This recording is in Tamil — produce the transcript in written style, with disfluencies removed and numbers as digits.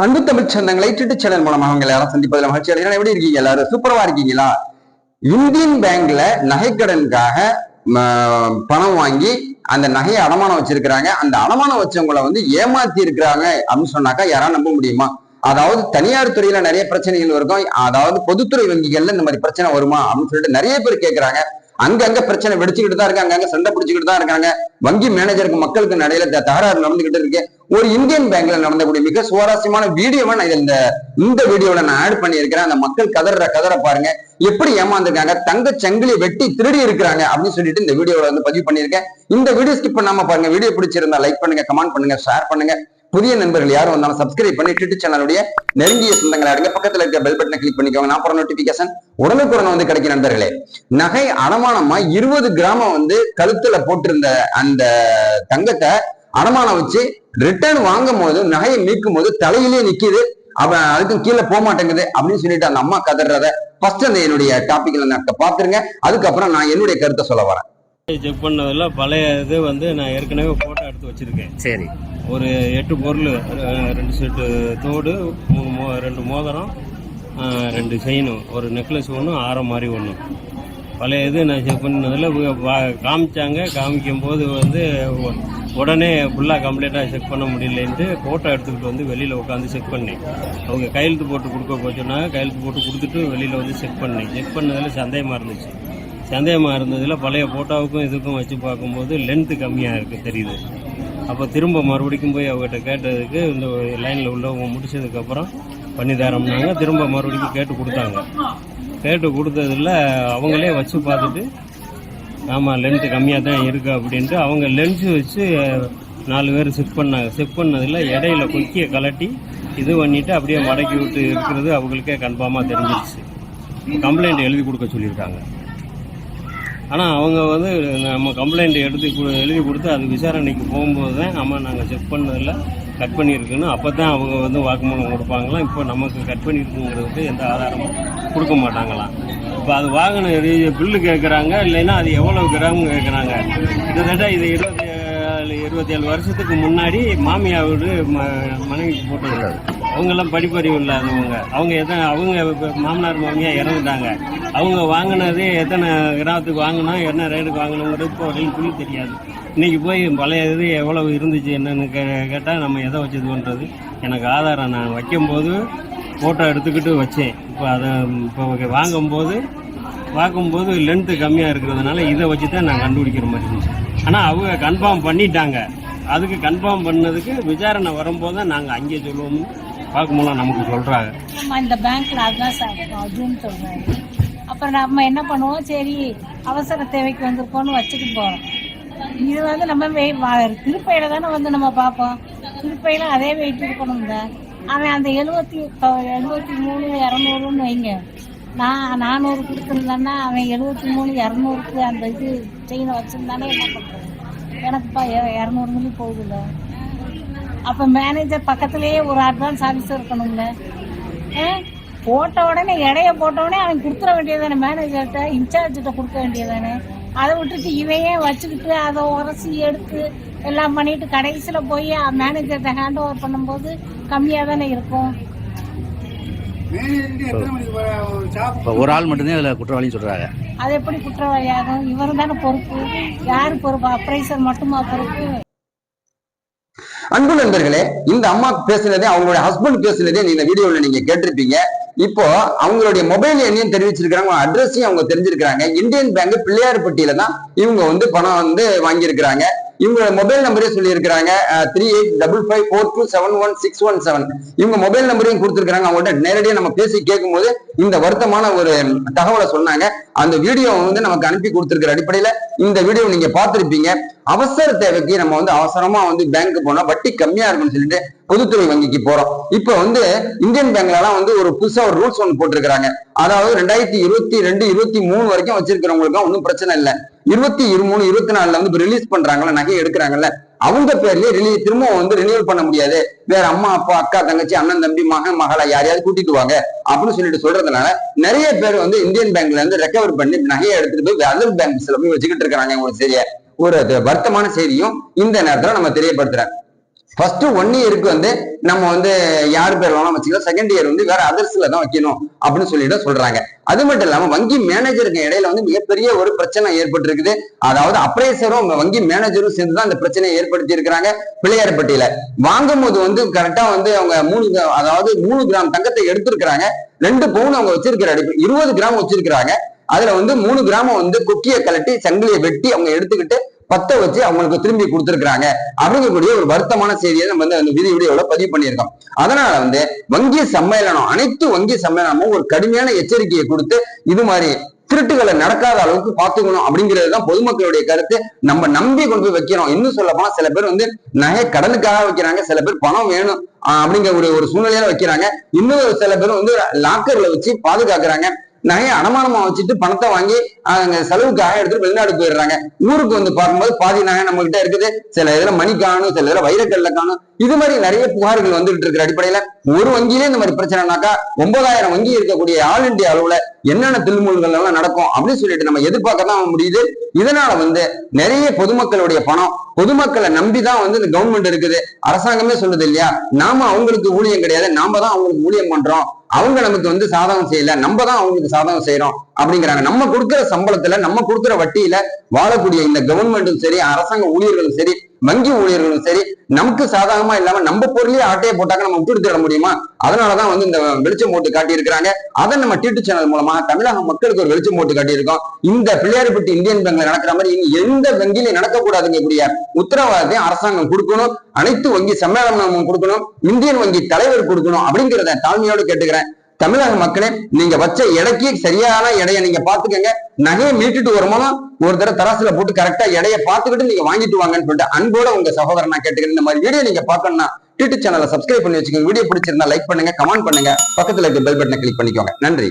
அன்பு தமிழ் சொந்தங்களை யூடியூப் சேனல் மூலமாக உங்களை எல்லாம் சந்திப்பதில் மகிழ்ச்சி அடைகிறேன். எப்படி இருக்கீங்க? எல்லாரும் சூப்பரவா இருக்கீங்களா? இந்தியன் பேங்க்ல நகைக்கடனுக்காக பணம் வாங்கி அந்த நகையை அடமானம் வச்சிருக்கிறாங்க. அந்த அடமானம் வச்சவங்களை ஏமாத்தி இருக்கிறாங்க அப்படின்னு சொன்னாக்கா யாராவது நம்ப முடியுமா? அதாவது தனியார் துறையில நிறைய பிரச்சனைகள் இருக்கும். அதாவது பொதுத்துறை வங்கிகள்ல இந்த மாதிரி பிரச்சனை வருமா அப்படின்னு சொல்லிட்டு நிறைய பேர் கேட்கிறாங்க. அங்கங்க பிரச்சனை வெடிச்சுக்கிட்டு தான் இருக்கு, அங்கங்க சண்டை பிடிச்சுக்கிட்டு தான் இருக்காங்க. வங்கி மேனேஜருக்கு மக்களுக்கு நடையில தகராறு நடந்துகிட்டு இருக்கு. ஒரு இந்தியன் பேங்க்ல நடந்தக்கூடிய மிக சுவாரஸ்யமான வீடியோவை நான் இந்த வீடியோல நான் ஆட் பண்ணியிருக்கிறேன். அந்த மக்கள் கதற பாருங்க, எப்படி ஏமாந்துருக்காங்க, தங்க சங்கிலி வெட்டி திருடி இருக்கிறாங்க அப்படின்னு சொல்லிட்டு இந்த வீடியோல பதிவு பண்ணியிருக்கேன். இந்த வீடியோ ஸ்கிப் பண்ணாம பாருங்க. வீடியோ பிடிச்சிருந்தா லைக் பண்ணுங்க, கமெண்ட் பண்ணுங்க, ஷேர் பண்ணுங்க. புதிய நண்பர்கள் யாரும் வந்தாலும் சப்ஸ்கிரைப் பண்ணி யூடியூப் சேனலுடைய நெருங்கிய சொந்தங்களை அடுங்க பக்கத்துல இருக்க பெல் பட்டனை கிளிக் பண்ணிக்கோங்க. நான் போற நோட்டிபிகேஷன் உடனுக்குடன் கிடைக்கும். நண்பர்களே, நகை அடமானமா 20 கிராமம் கழுத்துல போட்டிருந்த அந்த தங்கத்தை அடமானம் வச்சு ரிட்டர்ன் வாங்கும் போது, நகையை மீட்கும் போது தலையிலே நிக்குது, அவன் அதுக்கும் கீழே போக மாட்டேங்குது அப்படின்னு சொல்லிட்டு அந்த அம்மா கதறத ஃபர்ஸ்ட் அந்த என்னுடைய டாபிக்ல நான் பாத்துருங்க. அதுக்கப்புறம் நான் என்னுடைய கருத்தை சொல்ல வரேன். செக் பண்ணதில் பழைய இது நான் ஏற்கனவே ஃபோட்டோ எடுத்து வச்சுருக்கேன். சரி, ஒரு 8 பொருள், 2 செட்டு தோடு, 2 மோதிரம், 2 செயின், ஒரு நெக்லஸ் ஒன்று, ஆரம் மாதிரி ஒன்று. பழைய இது நான் செக் பண்ணதில் காமிச்சாங்க. காமிக்கும் போது உடனே ஃபுல்லாக கம்ப்ளீட்டாக செக் பண்ண முடியலன்ட்டு ஃபோட்டோ எடுத்துக்கிட்டு வெளியில் உட்காந்து செக் பண்ணேன். அவங்க கையெழுத்து போட்டு கொடுக்க போச்சோன்னாங்க. கையெழுத்து போட்டு கொடுத்துட்டு வெளியில் செக் பண்ணேன். செக் பண்ணதில் சந்தேகமாக இருந்துச்சு. சந்தேகமாக இருந்ததில் பழைய ஃபோட்டோவுக்கும் இதுக்கும் வச்சு பார்க்கும்போது லென்த்து கம்மியாக இருக்குது தெரியுது. அப்போ திரும்ப மறுபடிக்கும் போய் அவங்ககிட்ட கேட்டதுக்கு இந்த லைனில் உள்ளவங்க முடிச்சதுக்கப்புறம் பண்ணி தரோம்னாங்க. திரும்ப மறுபடிக்கும் கேட்டு கொடுத்தாங்க. கேட்டு கொடுத்ததில் அவங்களே வச்சு பார்த்துட்டு ஆமாம் லென்த்து கம்மியாக தான் இருக்குது அப்படின்ட்டு அவங்க லென்ஸு வச்சு 4 பேர் செக் பண்ணாங்க. செக் பண்ணதில் இடையில கொக்கியை கலட்டி இது பண்ணிவிட்டு அப்படியே மடக்கி விட்டு இருக்கிறது அவங்களுக்கே கன்ஃபார்மாக தெரிஞ்சிருச்சு. கம்ப்ளைண்ட் எழுதி கொடுக்க சொல்லியிருக்காங்க. ஆனால் அவங்க நம்ம கம்ப்ளைண்ட் எழுதி கொடுத்து அது விசாரணைக்கு போகும்போது தான் ஆமாம் நாங்கள் செக் பண்ணதில் கட் பண்ணியிருக்குன்னு அப்போ தான் அவங்க வாக்குமூலம் கொடுப்பாங்களாம். இப்போ நமக்கு கட் பண்ணியிருக்குங்கிறதுக்கு எந்த ஆதாரமும் கொடுக்க மாட்டாங்களாம். இப்போ அது வாங்கின பில்லு கேட்குறாங்க, இல்லைன்னா அது எவ்வளோ கிராம்னு கேட்குறாங்க. கிட்டத்தட்ட இது 27 வருஷத்துக்கு முன்னாடி மாமியா வீடு மனைவிக்கு போட்டு அவங்கெல்லாம் படிப்பறிவு இல்லாதவங்க. அவங்க மாமனார் மாமியா இறந்துட்டாங்க. அவங்க வாங்கினது எத்தனை கிராமத்துக்கு வாங்கினோம், என்ன ரேட்டுக்கு வாங்கணுங்கிறது இப்போ வரையும் புள்ளி தெரியாது. இன்றைக்கி போய் பழைய இது எவ்வளவு இருந்துச்சு என்னன்னு கேட்டால் நம்ம எதை வச்சு இது பண்ணுறது. எனக்கு ஆதாரம் நான் வைக்கும்போது ஃபோட்டோ எடுத்துக்கிட்டு வச்சேன். இப்போ வாங்கும்போது லென்த்து கம்மியாக இருக்கிறதுனால இதை வச்சு தான் நான் கண்டுபிடிக்கிற மாதிரி இருந்துச்சு. ஆனால் அவங்க கன்ஃபார்ம் பண்ணிட்டாங்க. அதுக்கு கன்ஃபார்ம் பண்ணதுக்கு விசாரணை வரும்போது தான் நாங்கள் அங்கே சொல்லுவோம்னு பார்க்கும்போது நமக்கு சொல்கிறாங்க. இந்த பேங்க்கில் அதுதான் சார் அதுன்னு சொல்கிறாங்க. அப்புறம் நம்ம என்ன பண்ணுவோம், சரி அவசர தேவைக்கு வந்திருக்கோன்னு வச்சுட்டு போகிறோம். இது நம்ம திருப்பையில் தானே நம்ம பார்ப்போம். திருப்பையில் அதே வெயிட் இருக்கணுங்க. அவன் அந்த 73 200ன்னு வைங்க, நான் 400 கொடுத்துருந்தேன்னா அவன் 73 200க்கு அந்த இது செயினை வச்சுருந்தானே என்ன பண்ணுறது. எனக்குப்பா 200 மில்லி போகுதுல்ல. அப்போ மேனேஜர் பக்கத்துலேயே ஒரு அட்வான்ஸ் ஆஃபீஸர் இருக்கணும்ல. போட்ட உடனே எடையை போட்ட உடனே அவன் கொடுத்துட வேண்டியதானே, மேனேஜர்கிட்ட இன்சார்ஜிட்ட கொடுக்க வேண்டியதானே. அதை விட்டுட்டு இவையே வச்சுக்கிட்டு அதை உரசி எடுத்து எல்லாம் பண்ணிட்டு கடைசியில் போய் மேனேஜர்கிட்ட ஹேண்ட் ஓவர் பண்ணும்போது கம்மியாக தானே இருக்கும். ஒரு ஆள் மட்டும்தான் இதில் குற்றவாளின்னு சொல்கிறாங்க. அது எப்படி குற்றவாளியாகும்? இவர் தானே பொறுப்பு. யார் பொறுப்பு? அப்ரைசர் மட்டுமா பொறுப்பு? அன்பு நண்பர்களே, இந்த அம்மா பேசுனதே அவங்களுடைய ஹஸ்பண்ட் பேசுனதே இந்த வீடியோல நீங்க கேட்டிருப்பீங்க. இப்போ அவங்களுடைய மொபைல் எண்ணையும் தெரிவிச்சிருக்காங்க, அட்ரஸையும் அவங்க தெரிஞ்சிருக்காங்க. இந்தியன் பேங்க் பிள்ளையார்பட்டியில தான் இவங்க பணம் வாங்கியிருக்கிறாங்க. இவங்களோட மொபைல் நம்பரே சொல்லி இருக்கிறாங்க 385542716117. இவங்க மொபைல் நம்பரையும் கொடுத்துருக்காங்க. அவங்கள்ட்ட நேரடியாக நம்ம பேசி கேட்கும் போது இந்த வருத்தமான ஒரு தகவலை சொன்னாங்க. அந்த வீடியோ நமக்கு அனுப்பி கொடுத்துருக்கிற அடிப்படையில இந்த வீடியோ நீங்க பார்த்திருப்பீங்க. அவசர தேவைக்கு நம்ம அவசரமா பேங்க் போனா வட்டி கம்மியா இருக்குன்னு சொல்லிட்டு பொதுத்துறை வங்கிக்கு போறோம். இப்போ இந்தியன் பேங்க்லாம் ஒரு புதுசா ஒரு ரூல்ஸ் ஒன்று போட்டிருக்கிறாங்க. அதாவது 2022, 23 வரைக்கும் வச்சிருக்கிறவங்களுக்கு ஒன்றும் பிரச்சனை இல்லை. 23, 24 ரிலீஸ் பண்றாங்கல்ல, நகை எடுக்கிறாங்கல்ல, அவங்க பேர்லயே திரும்ப ரினியூவல் பண்ண முடியாது. வேற அம்மா அப்பா அக்கா தங்கச்சி அண்ணன் தம்பி மகன் மகளை யாரையாவது கூட்டிட்டு வாங்க அப்படின்னு சொல்லிட்டு சொல்றதுனால நிறைய பேர் இந்தியன் பேங்க்ல ரெக்கவர் பண்ணி நகையை எடுத்துட்டு போய் அதர் பேங்க்ஸ்ல போய் வச்சுக்கிட்டு இருக்கிறாங்க. ஒரு வருத்தமான செய்தியும் இந்த நேரத்துல நம்ம தெரியப்படுத்துறேன். ஃபர்ஸ்ட் 1 இயருக்கு வந்து நம்ம வந்து யார் பேர் வேணாலும் வச்சுக்கலாம், செகண்ட் இயர் வந்து வேற அதர்ஸ்ல தான் வைக்கணும் அப்படின்னு சொல்லிட்டு சொல்றாங்க. அது மட்டும் இல்லாம வங்கி மேனேஜருக்கு இடையில வந்து மிகப்பெரிய ஒரு பிரச்சனை ஏற்பட்டு இருக்குது. அதாவது அப்ரைசரும் வங்கி மேனேஜரும் சேர்ந்து தான் இந்த பிரச்சனையை ஏற்படுத்தி இருக்கிறாங்க. பிள்ளையார்பட்டியில வாங்கும் போது வந்து கரெக்டா வந்து அவங்க 3 கிராம் தங்கத்தை எடுத்திருக்கிறாங்க. 2 பவுன் அவங்க வச்சிருக்கிற அடிப்பு 20 கிராம் வச்சிருக்கிறாங்க. அதுல வந்து 3 கிராம வந்து கொக்கியை கலட்டி சங்கிலியை வெட்டி அவங்க எடுத்துக்கிட்டு பத்த வச்சு அவங்களுக்கு திரும்பி கொடுத்திருக்கிறாங்க அப்படிங்கக்கூடிய ஒரு வருத்தமான செய்தியை நம்ம வந்து அந்த விதியுடைய பதிவு பண்ணியிருக்கோம். அதனால வந்து வங்கி சம்மேளனம், அனைத்து வங்கி சம்மேளனமும் ஒரு கடுமையான எச்சரிக்கையை கொடுத்து இது மாதிரி திருட்டுகளை நடக்காத அளவுக்கு பாத்துக்கணும் அப்படிங்கிறது தான் பொதுமக்களுடைய கருத்து. நம்ம நம்பி கொண்டு போய் வைக்கிறோம். இன்னும் சொல்ல போனா சில பேர் வந்து நகை கடனுக்காக வைக்கிறாங்க, சில பேர் பணம் வேணும் அப்படிங்கிற ஒரு சூழ்நிலையில வைக்கிறாங்க. இன்னும் சில பேர் வந்து லாக்கர்ல வச்சு பாதுகாக்கிறாங்க. நகையை அடமானமா வச்சுட்டு பணத்தை வாங்கி செலவுக்காக எடுத்துட்டு வெளிநாடு போயிடுறாங்க. ஊருக்கு வந்து பார்க்கும்போது பாதி நகை நம்ம கிட்ட இருக்குது, சில இதுல மணி காணும், சில இதுல வைரக்கல்ல காணும். இது மாதிரி நிறைய புகார்கள் வந்துட்டு இருக்கிற அடிப்படையில ஒரு வங்கியிலே இந்த மாதிரி பிரச்சனைனாக்கா 9000 வங்கி இருக்கக்கூடிய ஆல் இந்தியா அளவுல என்னென்ன தில்முல்கள் எல்லாம் நடக்கும் அப்படின்னு சொல்லிட்டு நம்ம எதிர்பார்க்க தான் முடியுது. இதனால வந்து நிறைய பொதுமக்களுடைய பணம் பொதுமக்களை நம்பிதான் வந்து இந்த கவர்மெண்ட் இருக்குது. அரசாங்கமே சொல்லுது இல்லையா, நாம அவங்களுக்கு ஊழியம் கிடையாது, நாம தான் அவங்களுக்கு ஊழியம் பண்றோம், அவங்க நமக்கு வந்து சாதகம் செய்யல, நம்ம தான் அவங்களுக்கு சாதகம் செய்யறோம் அப்படிங்கிறாங்க. நம்ம கொடுக்கிற சம்பளத்துல நம்ம கொடுக்கிற வட்டியில வாழக்கூடிய இந்த கவர்மெண்ட்டும் சரி, அரசாங்க ஊழியர்களும் சரி, வங்கி ஊழியர்களும் சரி, நமக்கு சாதகமா இல்லாம நம்ம பொருளையே ஆட்டையை போட்டாக்க நம்ம விட்டு தர முடியுமா? அதனாலதான் வந்து இந்த வெளிச்சம் போட்டு காட்டியிருக்கிறாங்க. அதை நம்ம டியூட் சேனல் மூலமா தமிழக மக்களுக்கு ஒரு வெளிச்சம் போட்டு காட்டியிருக்கோம். இந்த பிள்ளையார்பட்டி இந்தியன் பேங்க்ல நடக்கிற மாதிரி இனி எந்த வங்கியிலும் நடக்கக்கூடாதுங்க கூடிய உத்தரவாதத்தையும் அரசாங்கம் கொடுக்கணும், அனைத்து வங்கி சம்மேளனமும் கொடுக்கணும், இந்தியன் வங்கி தலைவர் கொடுக்கணும் அப்படிங்கிறத தாழ்மையோடு கேட்டுக்கிறேன். தமிழக மக்களே, நீங்க வச்ச எடைக்கு சரியான எடையை நீங்க பாத்துக்கங்க. நகையை மீட்டுட்டு வரும்போது ஒரு தடவை தராசுல போட்டு கரெக்டா எடையை பார்த்துக்கிட்டு நீங்க வாங்கிட்டு வாங்கன்னு சொல்லிட்டு அன்போட உங்க சகோதரன் நான் கேட்டுக்கிறேன். இந்த மாதிரி வீடியோ நீங்க பாக்கணும்னா யூடியூப் சேனலை சப்ஸ்கிரைப் பண்ணி வச்சுக்கோங்க. வீடியோ பிடிச்சிருந்தா லைக் பண்ணுங்க, கமெண்ட் பண்ணுங்க, பக்கத்துல இருக்க பெல் பட்டனை கிளிக் பண்ணிக்கோங்க. நன்றி.